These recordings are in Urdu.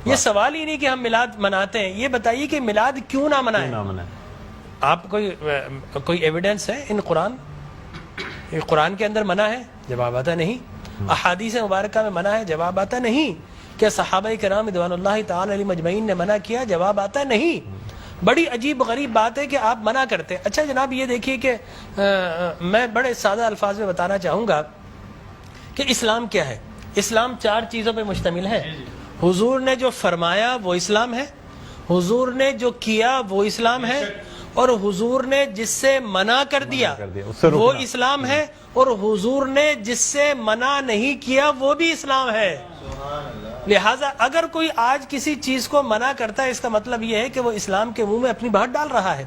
یہ سوال ہی نہیں کہ ہم میلاد مناتے ہیں، یہ بتائیے کہ میلاد کیوں نہ منائیں؟ آپ کوئی ایویڈنس ہے ان قرآن کے اندر منع ہے؟ جواب آتا نہیں۔ احادیث مبارکہ میں منع ہے؟ جواب آتا نہیں۔ کیا صحابہ کرام رضوان اللہ تعالی علیہ مجمعین نے منع کیا؟ جواب آتا نہیں۔ بڑی عجیب غریب بات ہے کہ آپ منع کرتے ہیں۔ اچھا جناب یہ دیکھیے کہ میں بڑے سادہ الفاظ میں بتانا چاہوں گا کہ اسلام کیا ہے۔ اسلام 4 چیزوں پہ مشتمل ہے۔ حضور نے جو فرمایا وہ اسلام ہے، حضور نے جو کیا وہ اسلام ہے، اور حضور نے جس سے منع کر دیا وہ اسلام ہے، اور حضور نے جس سے منع نہیں کیا وہ بھی اسلام ہے۔ لہٰذا اگر کوئی آج کسی چیز کو منع کرتا ہے، اس کا مطلب یہ ہے کہ وہ اسلام کے منہ میں اپنی بات ڈال رہا ہے۔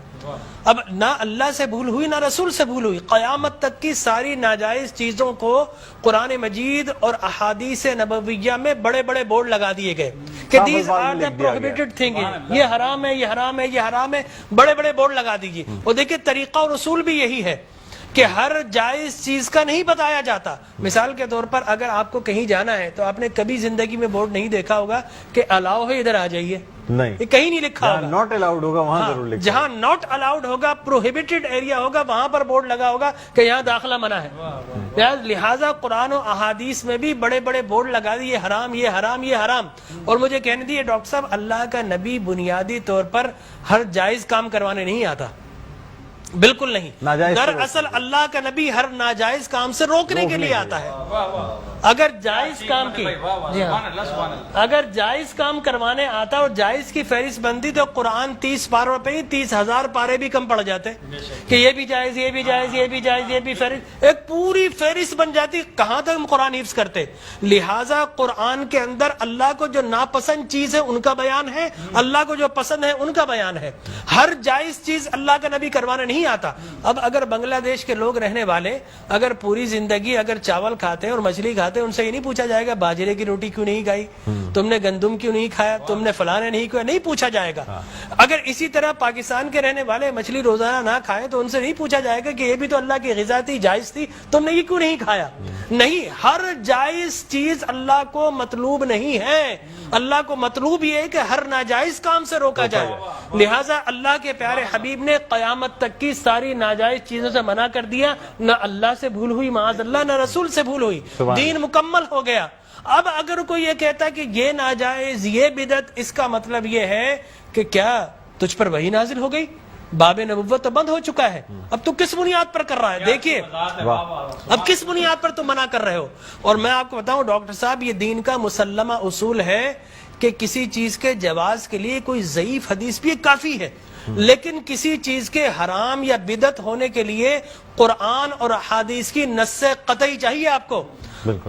اب نہ اللہ سے بھول ہوئی نہ رسول سے بھول ہوئی، قیامت تک کی ساری ناجائز چیزوں کو قرآن مجید اور احادیث نبویہ میں بڑے بڑے بورڈ لگا دیے گئے کہ these are the prohibited thing, یہ حرام ہے، یہ حرام ہے، یہ حرام ہے، بڑے بڑے بورڈ لگا دیجیے۔ اور دیکھیں طریقہ اور اصول بھی یہی ہے کہ ہر جائز چیز کا نہیں بتایا جاتا۔ مثال کے طور پر اگر آپ کو کہیں جانا ہے تو آپ نے کبھی زندگی میں بورڈ نہیں دیکھا ہوگا کہ الاؤ ہے ادھر آ جائیے، نہیں، یہ کہیں نہیں لکھا ہوگا۔ ناٹ الاؤڈ ہوگا وہاں ضرور لکھا، جہاں ناٹ الاؤڈ ہوگا، پروہیبٹڈ ایریا ہوگا، وہاں پر بورڈ لگا ہوگا کہ یہاں داخلہ منع ہے۔ لہٰذا قرآن و احادیث میں بھی بڑے بڑے بورڈ لگا دیے، یہ حرام، یہ حرام، یہ حرام۔ اور مجھے کہنے دیے ڈاکٹر صاحب، اللہ کا نبی بنیادی طور پر ہر جائز کام کروانے نہیں آتا، بالکل نہیں۔ دراصل اللہ کا نبی ہر ناجائز کام سے روکنے کے لیے آتا ہے۔ اگر جائز کام کی اگر جائز کام کروانے آتا اور جائز کی فہرست بنتی تو قرآن 30 پاروں پہ ہی 30,000 پارے بھی کم پڑ جاتے کہ یہ بھی جائز، یہ بھی جائز، یہ بھی جائز، یہ بھی فہرست، ایک پوری فہرست بن جاتی۔ کہاں تک ہم قرآن حفظ کرتے؟ لہٰذا قرآن کے اندر اللہ کو جو ناپسند چیز ہے ان کا بیان ہے، اللہ کو جو پسند ہے ان کا بیان ہے۔ ہر جائز چیز اللہ کا نبی کروانے نہیں آتا۔ اب اگر بنگلہ دیش کے لوگ رہنے والے اگر پوری زندگی اگر چاول کھاتے ہیں اور مچھلی کھاتے ہیں، ان سے یہ نہیں پوچھا جائے گا باجرے کی روٹی کیوں نہیں کھائی، تم نے گندم کیوں نہیں کھایا، تم نے فلانے نہیں کھایا، نہیں پوچھا جائے گا۔ اگر اسی طرح پاکستان کے رہنے والے مچھلی روزانہ نہ کھائے تو ان سے نہیں پوچھا جائے گا کہ یہ بھی تو اللہ کی غذا تھی، جائز تھی، تم نے یہ کیوں نہیں کھایا۔ نہیں، ہر جائز چیز اللہ کو مطلوب نہیں ہے۔ اللہ کو مطلوب یہ ہے کہ ہر ناجائز کام سے روکا جائے۔ لہٰذا اللہ کے پیارے حبیب نے قیامت تک کی ساری ناجائز چیزوں سے منع کر دیا۔ نہ اللہ سے بھول ہوئی معاذ اللہ، نہ رسول سے بھول ہوئی، دین مکمل ہو گیا۔ اب اگر کوئی یہ کہتا ہے کہ یہ ناجائز، یہ بدعت، اس کا مطلب یہ ہے کہ کیا تجھ پر وحی نازل ہو گئی؟ باب نبوت تو بند ہو چکا ہے، اب تو کس بنیاد پر کر رہا ہے؟ دیکھیے اب کس بنیاد پر تم منع کر رہے ہو۔ اور میں آپ کو بتاؤں ڈاکٹر صاحب، یہ دین کا مسلمہ اصول ہے کہ کسی چیز کے جواز کے لیے کوئی ضعیف حدیث بھی کافی ہے، لیکن کسی چیز کے حرام یا بدعت ہونے کے لیے قرآن اور احادیث کی نص قطعی چاہیے آپ کو،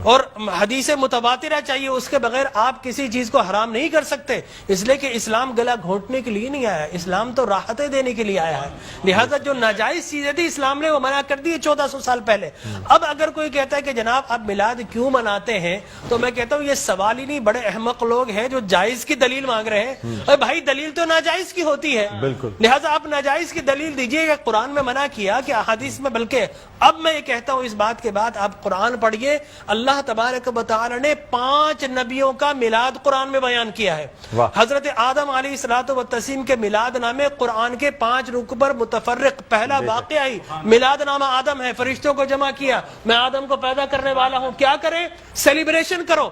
اور حدیث متواترہ چاہیے، اس کے بغیر آپ کسی چیز کو حرام نہیں کر سکتے۔ اس لیے کہ اسلام گلا گھونٹنے کے لیے نہیں آیا، اسلام تو راحتیں دینے کے لیے آیا ہے۔ لہٰذا جو ناجائز چیزیں تھی اسلام نے وہ منع کر دی 1400 سال پہلے۔ اب اگر کوئی کہتا ہے کہ جناب آپ میلاد کیوں مناتے ہیں، تو میں کہتا ہوں یہ سوال ہی نہیں، بڑے احمق لوگ ہیں جو جائز کی دلیل مانگ رہے ہیں۔ ارے بھائی دلیل تو ناجائز کی ہوتی ہے، لہٰذا آپ ناجائز کی دلیل دیجئے کہ قرآن میں منع کیا کہ احادیث میں، بلکہ اب میں یہ کہتا ہوں اس بات کے بعد آپ قرآن پڑھیے، اللہ تبارک و تعالی نے 5 نبیوں کا میلاد قرآن میں بیان کیا ہے۔ حضرت آدم علیہ الصلوۃ والتسلیم کے میلاد نامے قرآن کے 5 رکوع پر متفرق، پہلا واقعہ ہی میلاد نامہ آدم ہے، فرشتوں کو جمع کیا، میں آدم کو پیدا کرنے والا ہوں، کیا کریں؟ سیلیبریشن کرو۔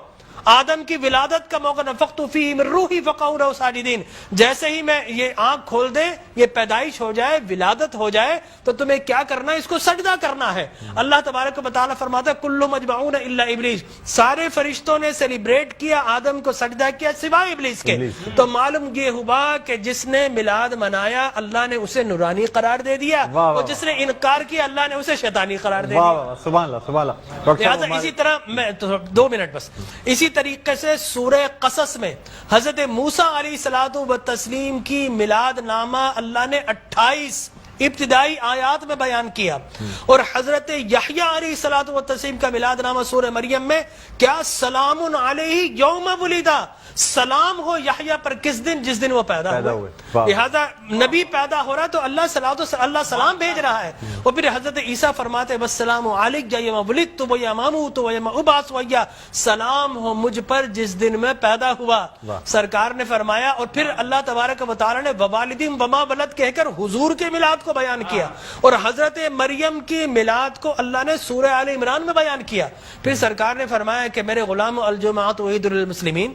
آدم کی ولادت کا موقع، نفخت فیہ من روحی فقعوا لہ ساجدین، جیسے ہی میں یہ آنکھ کھول دے، یہ پیدائش ہو جائے، ولادت ہو جائے، تو تمہیں کیا کرنا ہے؟ اس کو سجدہ کرنا ہے۔ اللہ تبارک و تعالیٰ فرماتا ہے کل مجمعون الا ابلیس، سارے فرشتوں نے سیلیبریٹ کیا، آدم کو سجدہ کیا سوائے ابلیس کے۔ تو معلوم یہ ہوا کہ جس نے میلاد منایا اللہ نے اسے نورانی قرار دے دیا، اور جس نے انکار کیا اللہ نے اسے شیطانی قرار دے دیا۔ سبحان اللہ سبحان اللہ۔ لہٰذا اسی طرح میں 2 منٹ بس، اسی طریقے سے سورہ قصص میں حضرت موسیٰ علیہ الصلوۃ والتسلیم کی میلاد نامہ اللہ نے 28 ابتدائی آیات میں بیان کیا. اور حضرت یحییٰ علیہ الصلوۃ والتسلیم کا میلاد نامہ سورہ مریم میں کیا سلام علیہ یوم ولدا، سلام ہو یحییٰ پر کس دن؟ جس دن وہ پیدا ہوئے. لہذا نبی پیدا ہو رہا تو اللہ سلام بھیج رہا ہے. اور پھر حضرت عیسیٰ فرماتے والسلام علیک یوم ولدت و یوم اموت و یوم ابعث حیا، سلام ہو مجھ پر جس دن میں پیدا ہوا. سرکار نے فرمایا. اور پھر اللہ تبارک و تعالی نے ووالدین وما ولد کہہ کر حضور کے میلاد کو بیان کیا. اور حضرت مریم کی میلاد کو اللہ نے سورہ آل عمران میں بیان کیا. پھر سرکار نے فرمایا کہ میرے غلام الجمعۃ عید للمسلمین.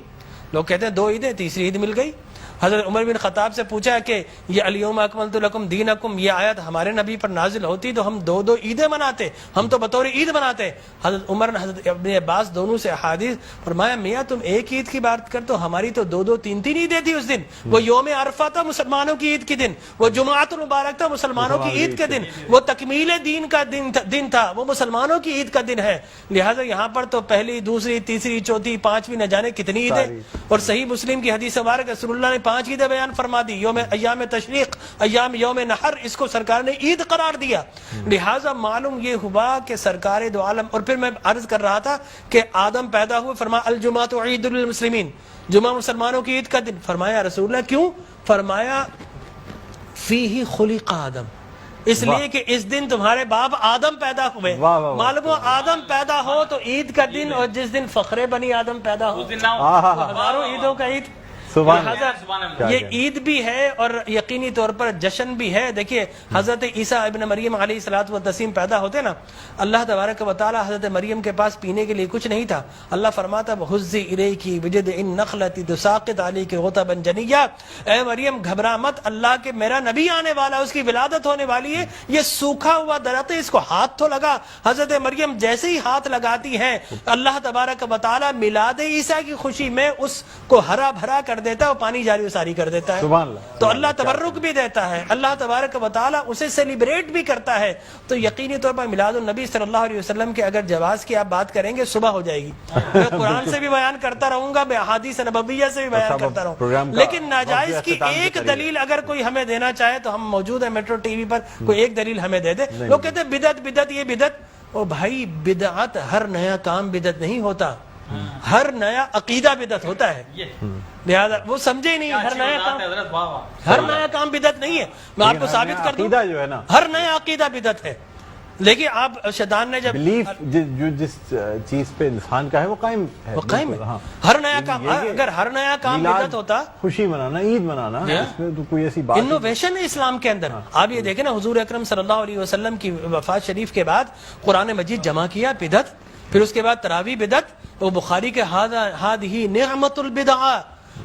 لوگ کہتے ہیں 2 عیدیں، تیسری عید مل گئی. حضرت عمر بن خطاب سے پوچھا کہ یہ الیوم اکملت لکم دینکم، یہ آیت ہمارے نبی پر نازل ہوتی تو ہم 2 عیدیں مناتے، ہم تو بطور عید مناتے. حضرت عمر نے حضرت ابن عباس دونوں سے احادیث فرمایا میاں تم ایک عید کی بات کر تو ہماری تو 2 3 عیدیں تھی اس دن. وہ یوم عرفہ تھا مسلمانوں کی عید کے دن، وہ جمعۃ المبارک تھا مسلمانوں کی عید کے دن، وہ تکمیل دین کا دن تھا، وہ مسلمانوں کی عید کا دن ہے. لہٰذا یہاں پر تو پہلی، دوسری، تیسری، چوتھی، 5ویں نہ جانے کتنی عیدیں. اور صحیح مسلم کی حدیث مبارک رسول اللہ نے 5 عیدیں بیان فرما دی. ایام تشریق، یوم نحر، اس کو سرکار نے عید قرار دیا. لہٰذا معلوم یہ ہوا کہ سرکار دو عالم. اور پھر میں عرض کر رہا تھا کہ آدم پیدا ہوئے، فرمایا الجمعۃ عید للمسلمین، جمعہ مسلمانوں کی عید کا دن. فرمایا رسول اللہ کیوں؟ فرمایا فیہ خلق آدم، اس لیے کہ اس دن تمہارے باپ آدم پیدا ہوئے. معلوم ہو آدم پیدا ہو تو عید کا دن، اور جس دن فخر بنی آدم پیدا ہو ہزاروں عیدوں کا عید. یہ عید بھی ہے اور یقینی طور پر جشن بھی ہے. دیکھیے حضرت عیسیٰ ابن مریم علیہ الصلوۃ والتسلیم پیدا ہوتے نا، اللہ تبارک و تعالی حضرت مریم کے پاس پینے کے لیے کچھ نہیں تھا. اللہ فرماتا وَحُزِّ إِلَيْكِ بِجِذْعِ النَّخْلَةِ تُسَاقِطْ عَلَيْكِ رُطَبًا جَنِيًّا، اے مریم گھبرا مت، اللہ کے میرا نبی آنے والا، اس کی ولادت ہونے والی ہے. یہ سوکھا ہوا درخت ہے، اس کو ہاتھ تو لگا. حضرت مریم جیسے ہی ہاتھ لگاتی ہیں اللہ تبارک و تعالی میلاد عیسیٰ کی خوشی میں اس کو ہرا بھرا کر دیتا ہے اور پانی جاری و ساری کر دیتا ہے. تو اللہ تبرک بھی دیتا ہے، اللہ تبارک و تعالی اسے سیلیبریٹ بھی کرتا ہے. تو یقینی طور پر میلاد النبی صلی اللہ علیہ وسلم کے اگر جواز کی آپ بات کریں گے صبح ہو جائے گی. میں قرآن سے بھی بیان کرتا رہوں گا، میں احادیث نبویہ سے بھی بیان کرتا رہوں. لیکن ناجائز کی ایک دلیل اگر کوئی ہمیں دینا چاہے تو ہم موجود ہیں میٹرو ٹی وی پر، کوئی ایک دلیل ہمیں دے دے. لوگ کہتے ہیں بدعت بدعت، یہ بدعت. او بھائی بدعت، ہر نیا کام بدعت نہیں ہوتا، ہر نیا عقیدہ بدعت ہوتا ہے. لہذا وہ سمجھے ہی نہیں، ہر نیا کام بدعت نہیں ہے. میں آپ کو ثابت کر دوں ہر نیا عقیدہ بدعت ہے. لیکن آپ شیطان نے جب جو جس چیز پہ انسان کا ہے وہ قائم ہے، ہر نیا کام، اگر ہر نیا کام بدعت ہوتا، خوشی منانا، عید منانا، اس میں تو کوئی ایسی بات انوویشن ہے اسلام کے اندر. آپ یہ دیکھیں نا حضور اکرم صلی اللہ علیہ وسلم کی وفات شریف کے بعد قرآن مجید جمع کیا، بدعت. پھر اس کے بعد تراویح بدعت. وہ بخاری کے ہذہ نعمت البدع،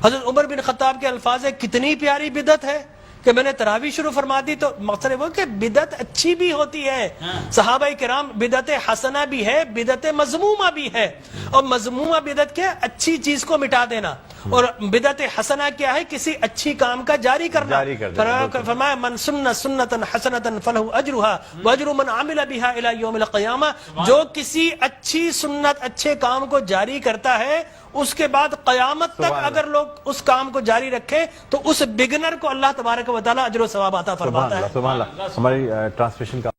حضرت عمر بن خطاب کے الفاظ ہے کتنی پیاری بدعت ہے کہ میں نے تراویح شروع فرما دی. تو مقصد وہ کہ بدعت اچھی بھی ہوتی ہے. صحابہ کرام بدعت حسنہ بھی ہے، بدعت مذمومہ بھی ہے. اور مذمومہ بدعت کیا؟ اچھی چیز کو مٹا دینا. اور بدعت حسنہ کیا ہے؟ کسی اچھی کام کا جاری کرنا. فرمایا من سن سنتا حسنتا فلہ اجرھا واجر من عمل بها الى یوم القیامہ. جو کسی اچھی سنت، اچھے کام کو جاری کرتا ہے، اس کے بعد قیامت تک اگر لوگ اس کام کو جاری رکھیں تو اس بگنر کو اللہ تبارک و تعالی اجر و ثواب عطا فرماتا ہے. سبحان اللہ. ہماری ٹرانسمیشن کا